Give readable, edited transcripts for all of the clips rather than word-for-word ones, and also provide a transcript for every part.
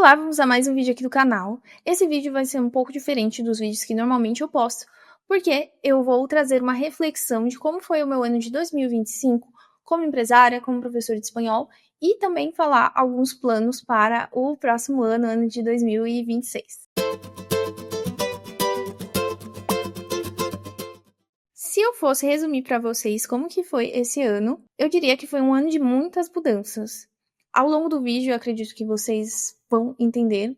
Olá, vamos a mais um vídeo aqui do canal. Esse vídeo vai ser um pouco diferente dos vídeos que normalmente eu posto, porque eu vou trazer uma reflexão de como foi o meu ano de 2025 como empresária, como professora de espanhol, e também falar alguns planos para o próximo ano, ano de 2026. Se eu fosse resumir para vocês como que foi esse ano, eu diria que foi um ano de muitas mudanças. Ao longo do vídeo, eu acredito que vocês vão entender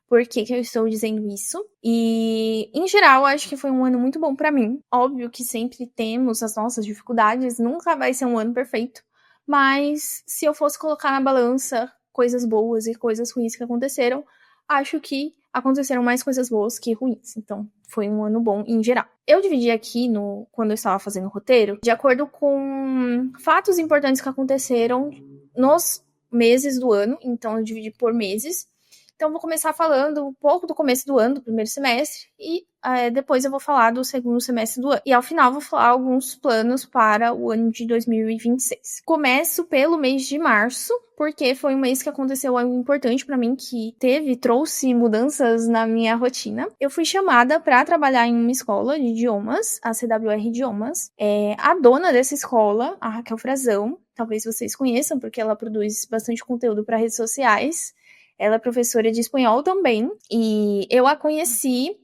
por que eu estou dizendo isso. E, em geral, acho que foi um ano muito bom para mim. Óbvio que sempre temos as nossas dificuldades, nunca vai ser um ano perfeito. Mas, se eu fosse colocar na balança coisas boas e coisas ruins que aconteceram, acho que aconteceram mais coisas boas que ruins. Então, foi um ano bom em geral. Eu dividi aqui, quando eu estava fazendo o roteiro, de acordo com fatos importantes que aconteceram nos meses do ano. Então, eu dividi por meses. Então, vou começar falando um pouco do começo do ano, do primeiro semestre, e depois eu vou falar do segundo semestre do ano. E ao final, vou falar alguns planos para o ano de 2026. Começo pelo mês de março, porque foi um mês que aconteceu algo importante para mim, que trouxe mudanças na minha rotina. Eu fui chamada para trabalhar em uma escola de idiomas, a CWR Idiomas. A dona dessa escola, a Raquel Frazão, talvez vocês conheçam, porque ela produz bastante conteúdo para redes sociais. Ela é professora de espanhol também, e eu a conheci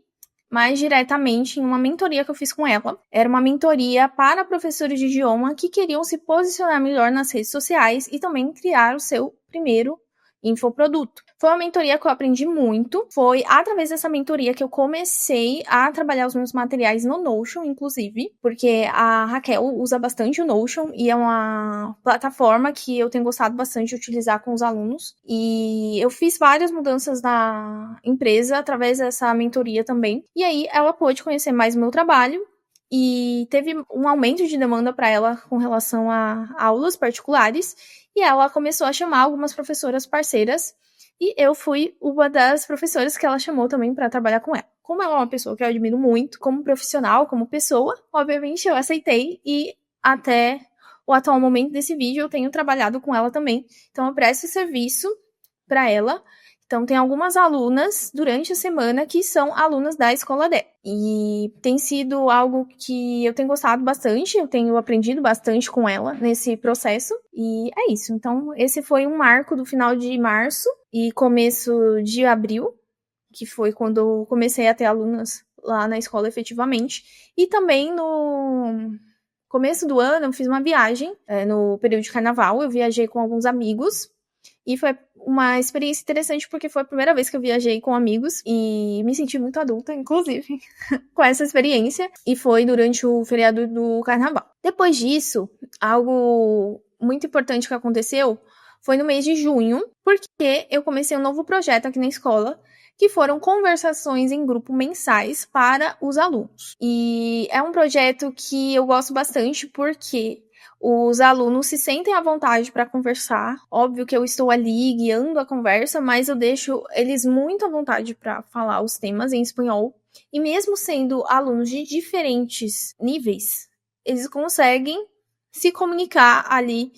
mais diretamente em uma mentoria que eu fiz com ela. Era uma mentoria para professores de idioma que queriam se posicionar melhor nas redes sociais e também criar o seu primeiro infoproduto. Foi uma mentoria que eu aprendi muito. Foi através dessa mentoria que eu comecei a trabalhar os meus materiais no Notion, inclusive, porque a Raquel usa bastante o Notion e é uma plataforma que eu tenho gostado bastante de utilizar com os alunos. E eu fiz várias mudanças na empresa através dessa mentoria também. E aí ela pôde conhecer mais o meu trabalho. E teve um aumento de demanda para ela com relação a aulas particulares. E ela começou a chamar algumas professoras parceiras. E eu fui uma das professoras que ela chamou também para trabalhar com ela. Como ela é uma pessoa que eu admiro muito, como profissional, como pessoa, obviamente eu aceitei. E até o atual momento desse vídeo eu tenho trabalhado com ela também. Então eu presto serviço para ela. Então, tem algumas alunas durante a semana que são alunas da Escola dela. E tem sido algo que eu tenho gostado bastante, eu tenho aprendido bastante com ela nesse processo. E é isso. Então, esse foi um marco do final de março e começo de abril, que foi quando eu comecei a ter alunas lá na escola efetivamente. E também no começo do ano eu fiz uma viagem, no período de carnaval, eu viajei com alguns amigos. E foi uma experiência interessante porque foi a primeira vez que eu viajei com amigos e me senti muito adulta, inclusive, com essa experiência. E foi durante o feriado do carnaval. Depois disso, algo muito importante que aconteceu foi no mês de junho, porque eu comecei um novo projeto aqui na escola, que foram conversações em grupo mensais para os alunos. E é um projeto que eu gosto bastante porque os alunos se sentem à vontade para conversar. Óbvio que eu estou ali guiando a conversa, mas eu deixo eles muito à vontade para falar os temas em espanhol. E mesmo sendo alunos de diferentes níveis, eles conseguem se comunicar ali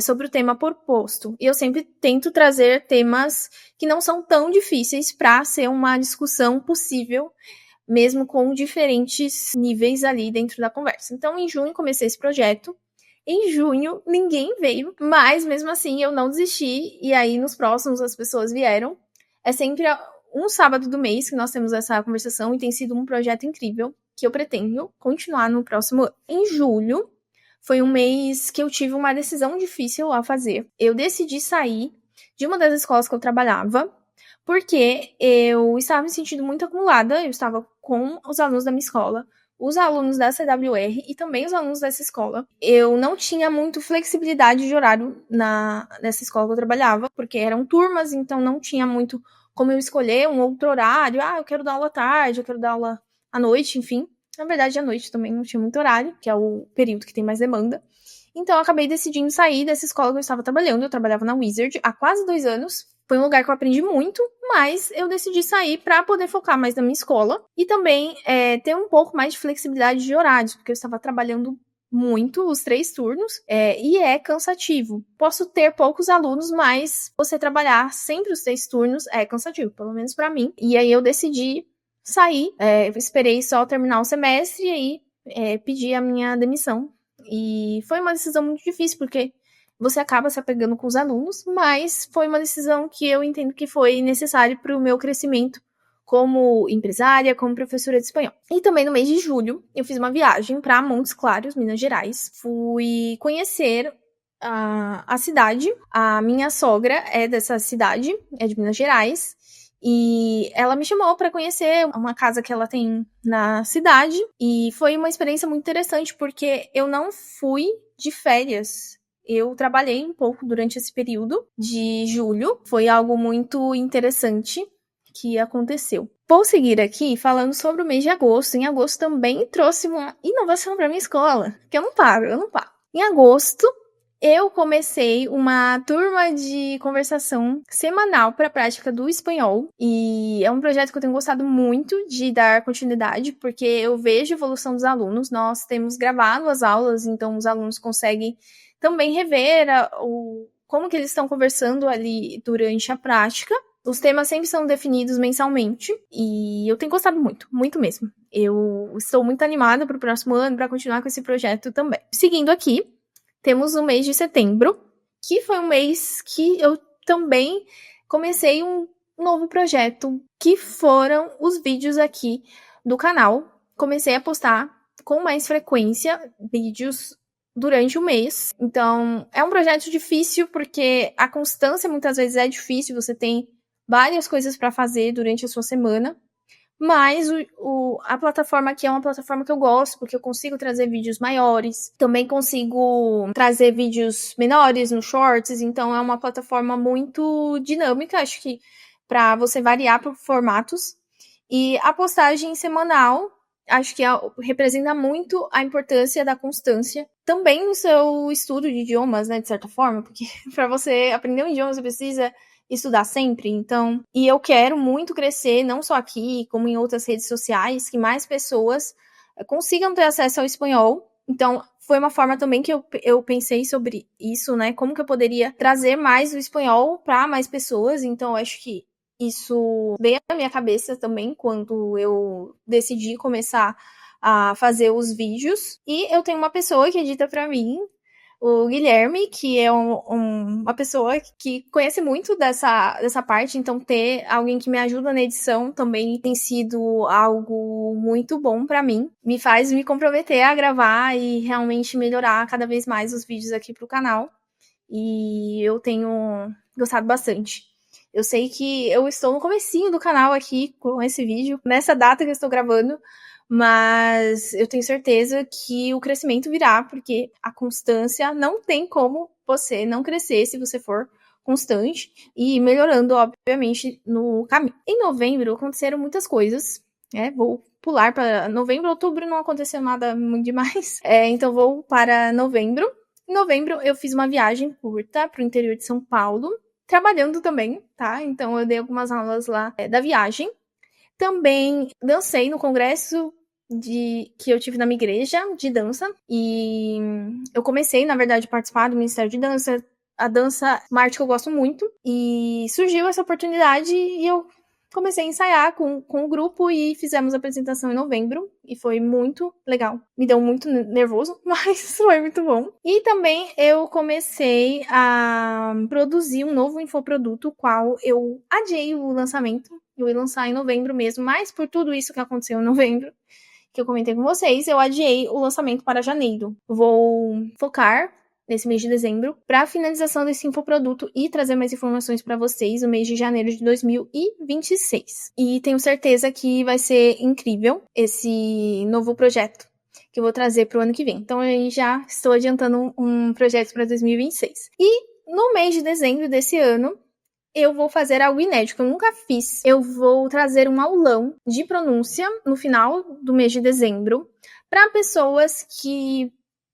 sobre o tema proposto. E eu sempre tento trazer temas que não são tão difíceis para ser uma discussão possível, mesmo com diferentes níveis ali dentro da conversa. Então, em junho, comecei esse projeto. Em junho, ninguém veio, mas mesmo assim eu não desisti, e aí nos próximos as pessoas vieram. É sempre um sábado do mês que nós temos essa conversação e tem sido um projeto incrível que eu pretendo continuar no próximo ano. Em julho, foi um mês que eu tive uma decisão difícil a fazer. Eu decidi sair de uma das escolas que eu trabalhava, porque eu estava me sentindo muito acumulada, eu estava com os alunos da minha escola, os alunos da CWR e também os alunos dessa escola. Eu não tinha muito flexibilidade de horário nessa escola que eu trabalhava, porque eram turmas, então não tinha muito como eu escolher um outro horário. Eu quero dar aula à tarde, eu quero dar aula à noite, enfim. Na verdade, à noite também não tinha muito horário, que é o período que tem mais demanda. Então, eu acabei decidindo sair dessa escola que eu estava trabalhando. Eu trabalhava na Wizard há quase 2 anos. Foi um lugar que eu aprendi muito, mas eu decidi sair para poder focar mais na minha escola e também ter um pouco mais de flexibilidade de horários, porque eu estava trabalhando muito os 3 turnos, e é cansativo. Posso ter poucos alunos, mas você trabalhar sempre os 3 turnos é cansativo, pelo menos para mim. E aí eu decidi sair, esperei só terminar o semestre e aí pedi a minha demissão. E foi uma decisão muito difícil, porque você acaba se apegando com os alunos, mas foi uma decisão que eu entendo que foi necessária para o meu crescimento como empresária, como professora de espanhol. E também no mês de julho, eu fiz uma viagem para Montes Claros, Minas Gerais. Fui conhecer a cidade. A minha sogra é dessa cidade, é de Minas Gerais. E ela me chamou para conhecer uma casa que ela tem na cidade. E foi uma experiência muito interessante, porque eu não fui de férias. Eu trabalhei um pouco durante esse período de julho. Foi algo muito interessante que aconteceu. Vou seguir aqui falando sobre o mês de agosto. Em agosto também trouxe uma inovação para minha escola, que eu não paro. Em agosto, eu comecei uma turma de conversação semanal para a prática do espanhol, e é um projeto que eu tenho gostado muito de dar continuidade, porque eu vejo a evolução dos alunos. Nós temos gravado as aulas, então os alunos conseguem também rever como que eles estão conversando ali durante a prática. Os temas sempre são definidos mensalmente e eu tenho gostado muito, muito mesmo. Eu estou muito animada para o próximo ano, para continuar com esse projeto também. Seguindo aqui, temos o mês de setembro, que foi um mês que eu também comecei um novo projeto, que foram os vídeos aqui do canal. Comecei a postar com mais frequência vídeos durante o mês. Então, é um projeto difícil, porque a constância muitas vezes é difícil, você tem várias coisas para fazer durante a sua semana, mas a plataforma aqui é uma plataforma que eu gosto, porque eu consigo trazer vídeos maiores, também consigo trazer vídeos menores no Shorts, então é uma plataforma muito dinâmica, acho que para você variar por formatos. E a postagem semanal, acho que representa muito a importância da constância, também no seu estudo de idiomas, né, de certa forma, porque para você aprender um idioma você precisa estudar sempre, então, e eu quero muito crescer, não só aqui, como em outras redes sociais, que mais pessoas consigam ter acesso ao espanhol. Então, foi uma forma também que eu pensei sobre isso, né, como que eu poderia trazer mais o espanhol para mais pessoas. Então, acho que isso veio à minha cabeça também quando eu decidi começar a fazer os vídeos. E eu tenho uma pessoa que edita para mim, o Guilherme, que é uma pessoa que conhece muito dessa parte, então ter alguém que me ajuda na edição também tem sido algo muito bom para mim. Me faz me comprometer a gravar e realmente melhorar cada vez mais os vídeos aqui pro canal. E eu tenho gostado bastante. Eu sei que eu estou no comecinho do canal aqui com esse vídeo, nessa data que eu estou gravando, mas eu tenho certeza que o crescimento virá, porque a constância não tem como você não crescer se você for constante e melhorando, obviamente, no caminho. Em novembro aconteceram muitas coisas, né? Vou pular para novembro. Outubro não aconteceu nada muito demais, então vou para novembro. Em novembro eu fiz uma viagem curta para o interior de São Paulo, trabalhando também, tá? Então eu dei algumas aulas lá da viagem. Também dancei no congresso que eu tive na minha igreja de dança, e eu comecei, na verdade, a participar do Ministério de Dança. A dança é uma arte que eu gosto muito, e surgiu essa oportunidade e eu comecei a ensaiar com o grupo e fizemos a apresentação em novembro, e foi muito legal. Me deu muito nervoso, mas foi muito bom. E também eu comecei a produzir um novo infoproduto, qual eu adiei o lançamento. Eu ia lançar em novembro mesmo, mas por tudo isso que aconteceu em novembro, que eu comentei com vocês, eu adiei o lançamento para janeiro. Vou focar nesse mês de dezembro para a finalização desse infoproduto e trazer mais informações para vocês no mês de janeiro de 2026. E tenho certeza que vai ser incrível esse novo projeto que eu vou trazer para o ano que vem. Então eu já estou adiantando um projeto para 2026. E no mês de dezembro desse ano, eu vou fazer algo inédito que eu nunca fiz. Eu vou trazer um aulão de pronúncia no final do mês de dezembro para pessoas que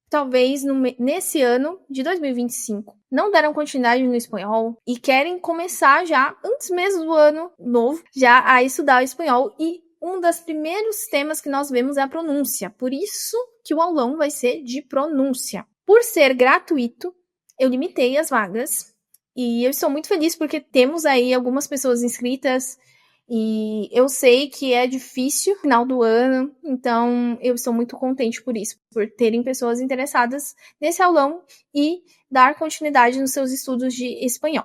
talvez nesse ano de 2025 não deram continuidade no espanhol e querem começar já, antes mesmo do ano novo, já a estudar o espanhol. E um dos primeiros temas que nós vemos é a pronúncia. Por isso que o aulão vai ser de pronúncia. Por ser gratuito, eu limitei as vagas e eu estou muito feliz porque temos aí algumas pessoas inscritas e eu sei que é difícil no final do ano, então eu estou muito contente por isso, por terem pessoas interessadas nesse aulão e dar continuidade nos seus estudos de espanhol,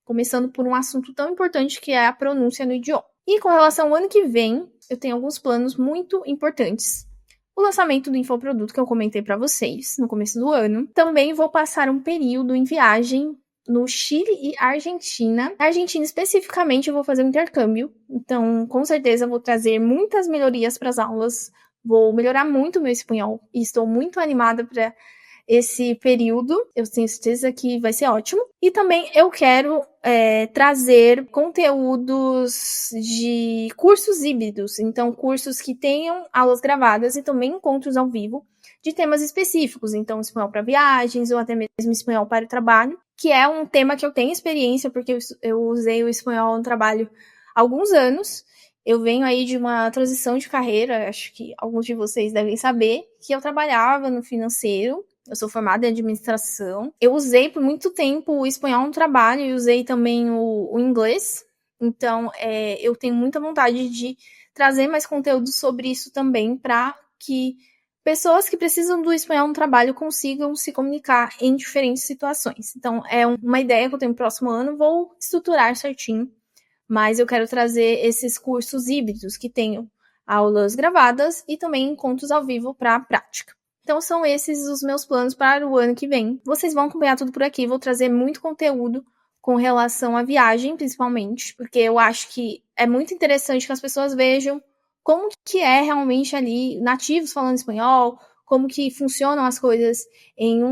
começando por um assunto tão importante que é a pronúncia no idioma. E com relação ao ano que vem, eu tenho alguns planos muito importantes. O lançamento do infoproduto que eu comentei para vocês no começo do ano. Também vou passar um período em viagem no Chile e Argentina. Na Argentina, especificamente, eu vou fazer um intercâmbio. Então, com certeza, vou trazer muitas melhorias para as aulas. Vou melhorar muito o meu espanhol. E estou muito animada para esse período. Eu tenho certeza que vai ser ótimo. E também eu quero trazer conteúdos de cursos híbridos. Então, cursos que tenham aulas gravadas e também encontros ao vivo de temas específicos. Então, espanhol para viagens ou até mesmo espanhol para o trabalho, que é um tema que eu tenho experiência, porque eu usei o espanhol no trabalho há alguns anos. Eu venho aí de uma transição de carreira, acho que alguns de vocês devem saber, que eu trabalhava no financeiro. Eu sou formada em administração. Eu usei por muito tempo o espanhol no trabalho e usei também o inglês. Então, eu tenho muita vontade de trazer mais conteúdo sobre isso também para que pessoas que precisam do espanhol no trabalho consigam se comunicar em diferentes situações. Então, é uma ideia que eu tenho no próximo ano. Vou estruturar certinho, mas eu quero trazer esses cursos híbridos que tenham aulas gravadas e também encontros ao vivo para a prática. Então, são esses os meus planos para o ano que vem. Vocês vão acompanhar tudo por aqui. Vou trazer muito conteúdo com relação à viagem, principalmente, porque eu acho que é muito interessante que as pessoas vejam como que é realmente ali nativos falando espanhol, como que funcionam as coisas em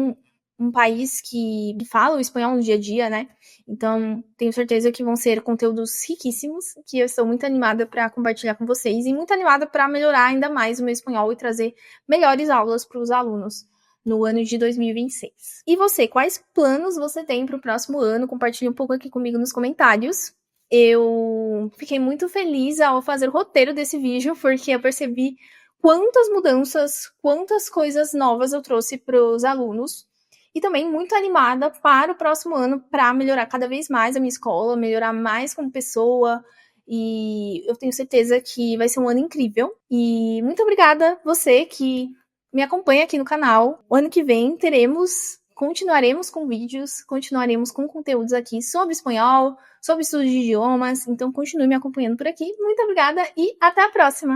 um país que fala o espanhol no dia a dia, né? Então, tenho certeza que vão ser conteúdos riquíssimos, que eu estou muito animada para compartilhar com vocês e muito animada para melhorar ainda mais o meu espanhol e trazer melhores aulas para os alunos no ano de 2026. E você, quais planos você tem para o próximo ano? Compartilhe um pouco aqui comigo nos comentários. Eu fiquei muito feliz ao fazer o roteiro desse vídeo, porque eu percebi quantas mudanças, quantas coisas novas eu trouxe para os alunos. E também muito animada para o próximo ano, para melhorar cada vez mais a minha escola, melhorar mais como pessoa. E eu tenho certeza que vai ser um ano incrível. E muito obrigada você que me acompanha aqui no canal. O ano que vem continuaremos com vídeos, continuaremos com conteúdos aqui sobre espanhol, sobre estudos de idiomas. Então continue me acompanhando por aqui. Muito obrigada e até a próxima!